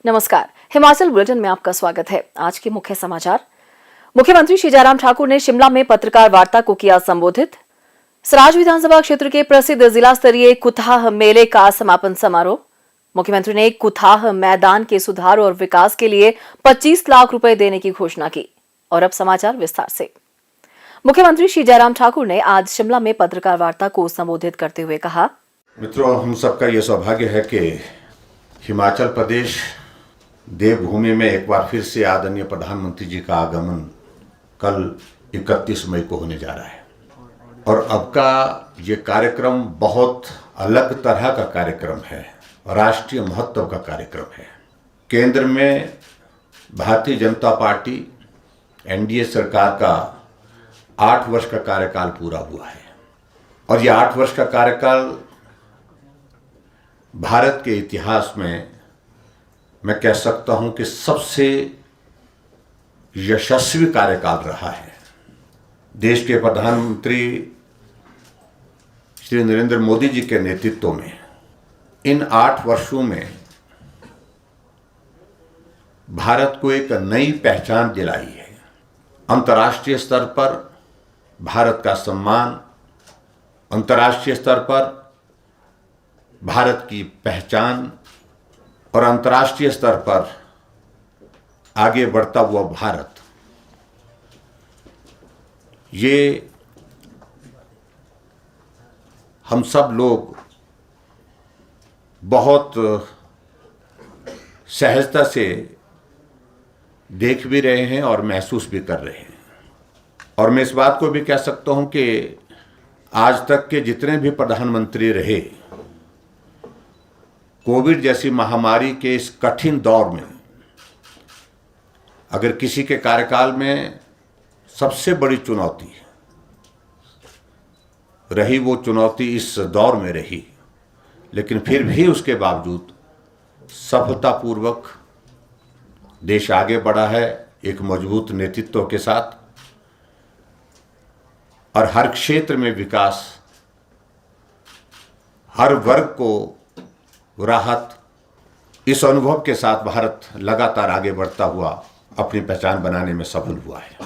नमस्कार, हिमाचल बुलेटिन में आपका स्वागत है। आज के मुख्य समाचार। मुख्यमंत्री श्री जयराम ठाकुर ने शिमला में पत्रकार वार्ता को किया संबोधित। सराज विधानसभा क्षेत्र के प्रसिद्ध जिला स्तरीय कुथाह मेले का समापन समारोह। मुख्यमंत्री ने कुथाह मैदान के सुधार और विकास के लिए 25 लाख रुपए देने की घोषणा की। और अब समाचार विस्तार से। मुख्यमंत्री श्री जयराम ठाकुर ने आज शिमला में पत्रकार वार्ता को संबोधित करते हुए कहा, मित्रों, हम सबका ये सौभाग्य है कि हिमाचल प्रदेश देवभूमि में एक बार फिर से आदरणीय प्रधानमंत्री जी का आगमन कल 31 मई को होने जा रहा है। और अब का ये कार्यक्रम बहुत अलग तरह का कार्यक्रम है, राष्ट्रीय महत्व का कार्यक्रम है। केंद्र में भारतीय जनता पार्टी एनडीए सरकार का 8 वर्ष का कार्यकाल पूरा हुआ है और ये 8 वर्ष का कार्यकाल भारत के इतिहास में मैं कह सकता हूं कि सबसे यशस्वी कार्यकाल रहा है। देश के प्रधानमंत्री श्री नरेंद्र मोदी जी के नेतृत्व में इन 8 वर्षों में भारत को एक नई पहचान दिलाई है। अंतर्राष्ट्रीय स्तर पर भारत का सम्मान, अंतर्राष्ट्रीय स्तर पर भारत की पहचान और अंतर्राष्ट्रीय स्तर पर आगे बढ़ता हुआ भारत, ये हम सब लोग बहुत सहजता से देख भी रहे हैं और महसूस भी कर रहे हैं। और मैं इस बात को भी कह सकता हूं कि आज तक के जितने भी प्रधानमंत्री रहे, कोविड जैसी महामारी के इस कठिन दौर में अगर किसी के कार्यकाल में सबसे बड़ी चुनौती रही, वो चुनौती इस दौर में रही, लेकिन फिर भी उसके बावजूद सफलतापूर्वक देश आगे बढ़ा है एक मजबूत नेतृत्व के साथ। और हर क्षेत्र में विकास, हर वर्ग को राहत, इस अनुभव के साथ भारत लगातार आगे बढ़ता हुआ अपनी पहचान बनाने में सफल हुआ है।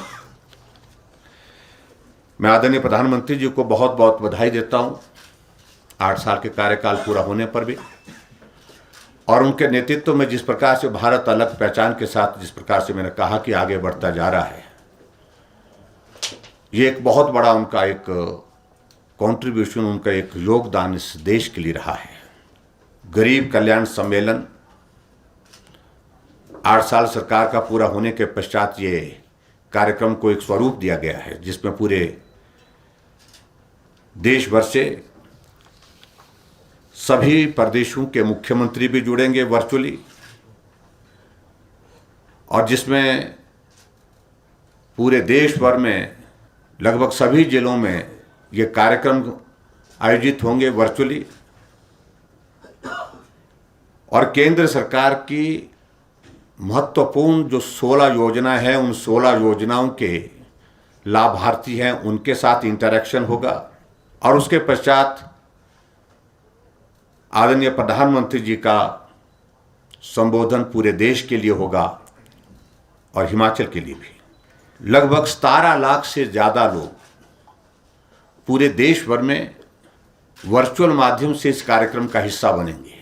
मैं आदरणीय प्रधानमंत्री जी को बहुत बहुत बधाई देता हूं 8 साल के कार्यकाल पूरा होने पर भी, और उनके नेतृत्व में जिस प्रकार से भारत अलग पहचान के साथ, जिस प्रकार से मैंने कहा कि आगे बढ़ता जा रहा है, ये एक बहुत बड़ा उनका एक कंट्रीब्यूशन, उनका एक योगदान इस देश के लिए रहा है। गरीब कल्याण सम्मेलन 8 साल सरकार का पूरा होने के पश्चात ये कार्यक्रम को एक स्वरूप दिया गया है, जिसमें पूरे देश भर से सभी प्रदेशों के मुख्यमंत्री भी जुड़ेंगे वर्चुअली, और जिसमें पूरे देश भर में लगभग सभी जिलों में ये कार्यक्रम आयोजित होंगे वर्चुअली। और केंद्र सरकार की महत्वपूर्ण जो 16 योजना है, उन 16 योजनाओं के लाभार्थी हैं, उनके साथ इंटरेक्शन होगा। और उसके पश्चात आदरणीय प्रधानमंत्री जी का संबोधन पूरे देश के लिए होगा और हिमाचल के लिए भी। लगभग 17 लाख से ज़्यादा लोग पूरे देश भर में वर्चुअल माध्यम से इस कार्यक्रम का हिस्सा बनेंगे।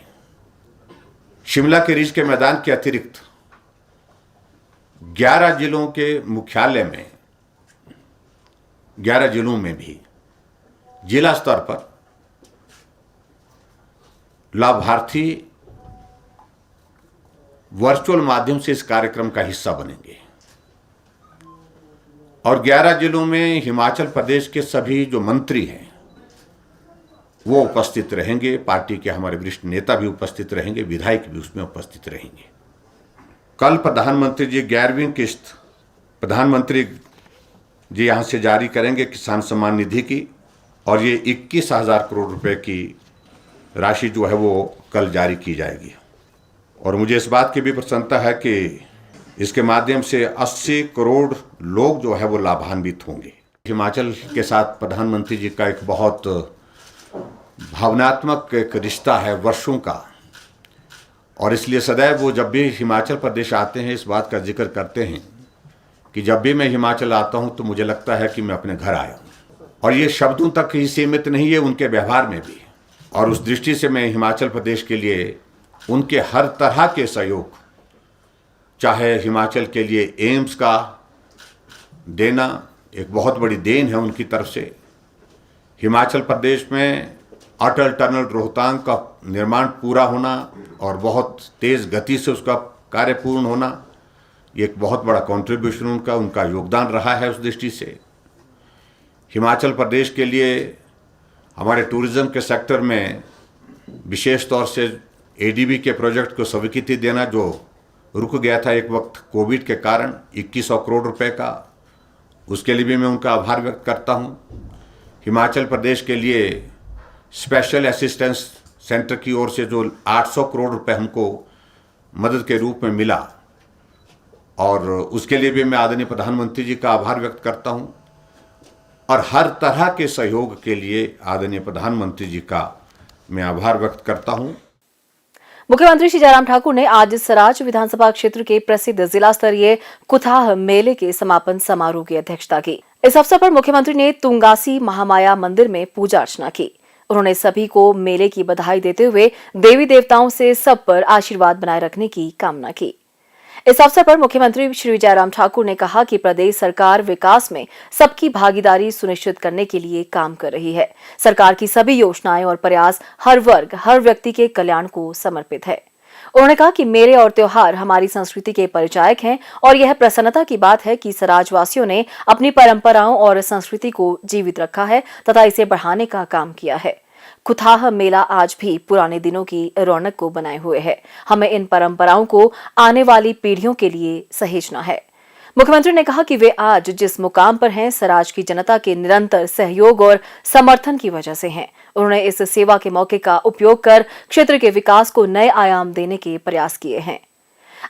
शिमला के रिज के मैदान के अतिरिक्त 11 जिलों के मुख्यालय में, 11 जिलों में भी जिला स्तर पर लाभार्थी वर्चुअल माध्यम से इस कार्यक्रम का हिस्सा बनेंगे। और 11 जिलों में हिमाचल प्रदेश के सभी जो मंत्री हैं वो उपस्थित रहेंगे, पार्टी के हमारे वरिष्ठ नेता भी उपस्थित रहेंगे, विधायक भी उसमें उपस्थित रहेंगे। कल प्रधानमंत्री जी 11वीं किस्त प्रधानमंत्री जी यहाँ से जारी करेंगे किसान सम्मान निधि की, और ये 21,000 करोड़ रुपए की राशि जो है वो कल जारी की जाएगी। और मुझे इस बात की भी प्रसन्नता है कि इसके माध्यम से 80 करोड़ लोग जो है वो लाभान्वित होंगे। हिमाचल के साथ प्रधानमंत्री जी का एक बहुत भावनात्मक एक रिश्ता है वर्षों का, और इसलिए सदैव वो जब भी हिमाचल प्रदेश आते हैं इस बात का जिक्र करते हैं कि जब भी मैं हिमाचल आता हूं तो मुझे लगता है कि मैं अपने घर आया हूं। और ये शब्दों तक ही सीमित नहीं है, उनके व्यवहार में भी। और उस दृष्टि से मैं हिमाचल प्रदेश के लिए उनके हर तरह के सहयोग, चाहे हिमाचल के लिए एम्स का देना एक बहुत बड़ी देन है उनकी तरफ से, हिमाचल प्रदेश में अटल टनल रोहतांग का निर्माण पूरा होना और बहुत तेज़ गति से उसका कार्य पूर्ण होना, ये एक बहुत बड़ा कंट्रीब्यूशन उनका योगदान रहा है। उस दृष्टि से हिमाचल प्रदेश के लिए हमारे टूरिज़्म के सेक्टर में विशेष तौर से एडीबी के प्रोजेक्ट को स्वीकृति देना, जो रुक गया था एक वक्त कोविड के कारण 2100 करोड़ रुपए का, उसके लिए भी मैं उनका आभार व्यक्त करता हूं। हिमाचल प्रदेश के लिए स्पेशल असिस्टेंस सेंटर की ओर से जो 800 करोड़ रुपए हमको मदद के रूप में मिला, और उसके लिए भी मैं आदरणीय प्रधानमंत्री जी का आभार व्यक्त करता हूं। और हर तरह के सहयोग के लिए आदरणीय प्रधानमंत्री जी का मैं आभार व्यक्त करता हूं। मुख्यमंत्री श्री जयराम ठाकुर ने आज सराज विधानसभा क्षेत्र के प्रसिद्ध जिला स्तरीय कुथाह मेले के समापन समारोह की अध्यक्षता की। इस अवसर पर मुख्यमंत्री ने तुंगासी महामाया मंदिर में पूजा अर्चना की। उन्होंने सभी को मेले की बधाई देते हुए देवी देवताओं से सब पर आशीर्वाद बनाए रखने की कामना की। इस अवसर पर मुख्यमंत्री श्री जयराम ठाकुर ने कहा कि प्रदेश सरकार विकास में सबकी भागीदारी सुनिश्चित करने के लिए काम कर रही है। सरकार की सभी योजनाएं और प्रयास हर वर्ग, हर व्यक्ति के कल्याण को समर्पित है। उन्होंने कहा कि मेले और त्योहार हमारी संस्कृति के परिचायक हैं और यह प्रसन्नता की बात है कि सराजवासियों ने अपनी परंपराओं और संस्कृति को जीवित रखा है तथा इसे बढ़ाने का काम किया है। कुथाह मेला आज भी पुराने दिनों की रौनक को बनाए हुए है। हमें इन परंपराओं को आने वाली पीढ़ियों के लिए सहेजना है। मुख्यमंत्री ने कहा कि वे आज जिस मुकाम पर हैं, सराज की जनता के निरंतर सहयोग और समर्थन की वजह से हैं। उन्होंने इस सेवा के मौके का उपयोग कर क्षेत्र के विकास को नए आयाम देने के प्रयास किए हैं।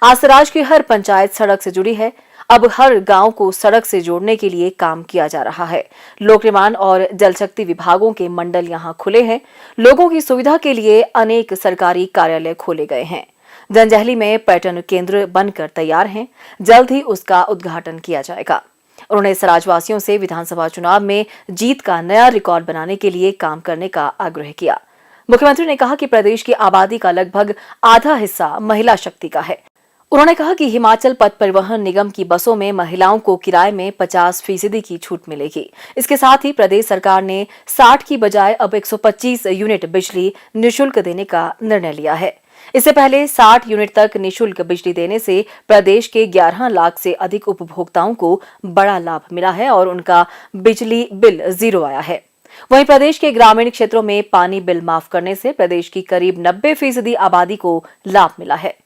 आज सराज की हर पंचायत सड़क से जुड़ी है। अब हर गांव को सड़क से जोड़ने के लिए काम किया जा रहा है। लोक निर्माण और जल शक्ति विभागों के मंडल यहां खुले हैं। लोगों की सुविधा के लिए अनेक सरकारी कार्यालय खोले गए हैं। जंजैहली में पर्यटन केंद्र बनकर तैयार हैं। जल्द ही उसका उद्घाटन किया जाएगा। उन्होंने सराजवासियों से विधानसभा चुनाव में जीत का नया रिकॉर्ड बनाने के लिए काम करने का आग्रह किया। मुख्यमंत्री ने कहा कि प्रदेश की आबादी का लगभग आधा हिस्सा महिला शक्ति का है। उन्होंने कहा कि हिमाचल पथ परिवहन निगम की बसों में महिलाओं को किराए में 50% की छूट मिलेगी। इसके साथ ही प्रदेश सरकार ने 60 की बजाय अब 125 यूनिट बिजली निःशुल्क देने का निर्णय लिया है। इससे पहले 60 यूनिट तक निःशुल्क बिजली देने से प्रदेश के 11 लाख से अधिक उपभोक्ताओं को बड़ा लाभ मिला है और उनका बिजली बिल जीरो आया है। वहीं प्रदेश के ग्रामीण क्षेत्रों में पानी बिल माफ करने से प्रदेश की करीब 90% आबादी को लाभ मिला है।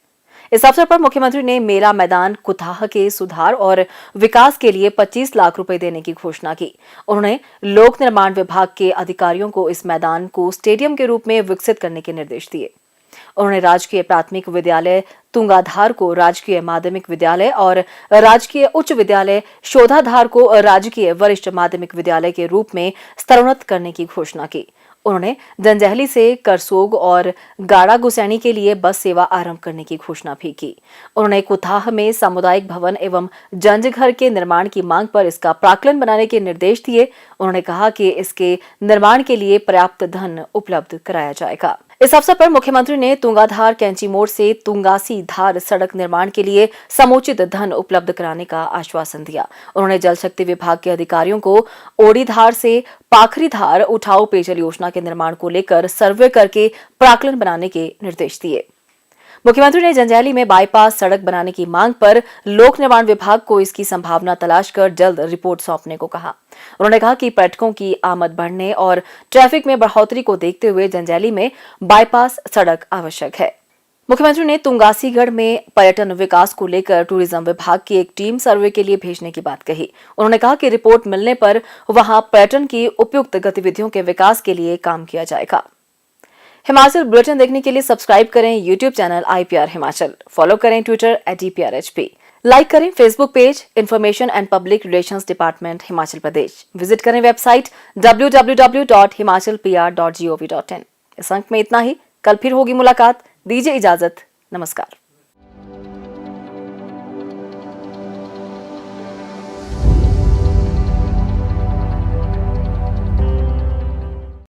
इस अवसर पर मुख्यमंत्री ने मेला मैदान कुथाह के सुधार और विकास के लिए 25 लाख रुपए देने की घोषणा की। उन्होंने लोक निर्माण विभाग के अधिकारियों को इस मैदान को स्टेडियम के रूप में विकसित करने के निर्देश दिए। उन्होंने राजकीय प्राथमिक विद्यालय तुंगाधार को राजकीय माध्यमिक विद्यालय और राजकीय उच्च विद्यालय शोधाधार को राजकीय वरिष्ठ माध्यमिक विद्यालय के रूप में स्तरोन्नत करने की घोषणा की। उन्होंने जंजैहली से करसोग और गाड़ा गुसैनी के लिए बस सेवा आरंभ करने की घोषणा भी की। उन्होंने कुथाह में सामुदायिक भवन एवं जंजघर के निर्माण की मांग पर इसका प्राक्कलन बनाने के निर्देश दिए। उन्होंने कहा कि इसके निर्माण के लिए पर्याप्त धन उपलब्ध कराया जाएगा। इस अवसर पर मुख्यमंत्री ने तुंगाधार कैंची मोड़ से तुंगासी धार सड़क निर्माण के लिए समुचित धन उपलब्ध कराने का आश्वासन दिया। उन्होंने जल शक्ति विभाग के अधिकारियों को ओडीधार से पाखरीधार उठाऊ पेयजल योजना के निर्माण को लेकर सर्वे करके प्राक्कलन बनाने के निर्देश दिए। मुख्यमंत्री ने जंजैहली में बाईपास सड़क बनाने की मांग पर लोक निर्माण विभाग को इसकी संभावना तलाश कर जल्द रिपोर्ट सौंपने को कहा। उन्होंने कहा कि पर्यटकों की आमद बढ़ने और ट्रैफिक में बढ़ोतरी को देखते हुए जंजैहली में बाईपास सड़क आवश्यक है। मुख्यमंत्री ने तुंगासीगढ़ में पर्यटन विकास को लेकर टूरिज्म विभाग की एक टीम सर्वे के लिए भेजने की बात कही। उन्होंने कहा कि रिपोर्ट मिलने पर वहां पर्यटन की उपयुक्त गतिविधियों के विकास के लिए काम किया जाएगा। हिमाचल बुलेटिन देखने के लिए सब्सक्राइब करें YouTube channel IPR Himachal, follow करें ट्विटर @DPRHP, लाइक करें Facebook page information and public relations department Himachal Pradesh, visit करें वेबसाइट www.himachalpr.gov.in। इस अंक में इतना ही। कल फिर होगी मुलाकात। दीजिए इजाजत। नमस्कार।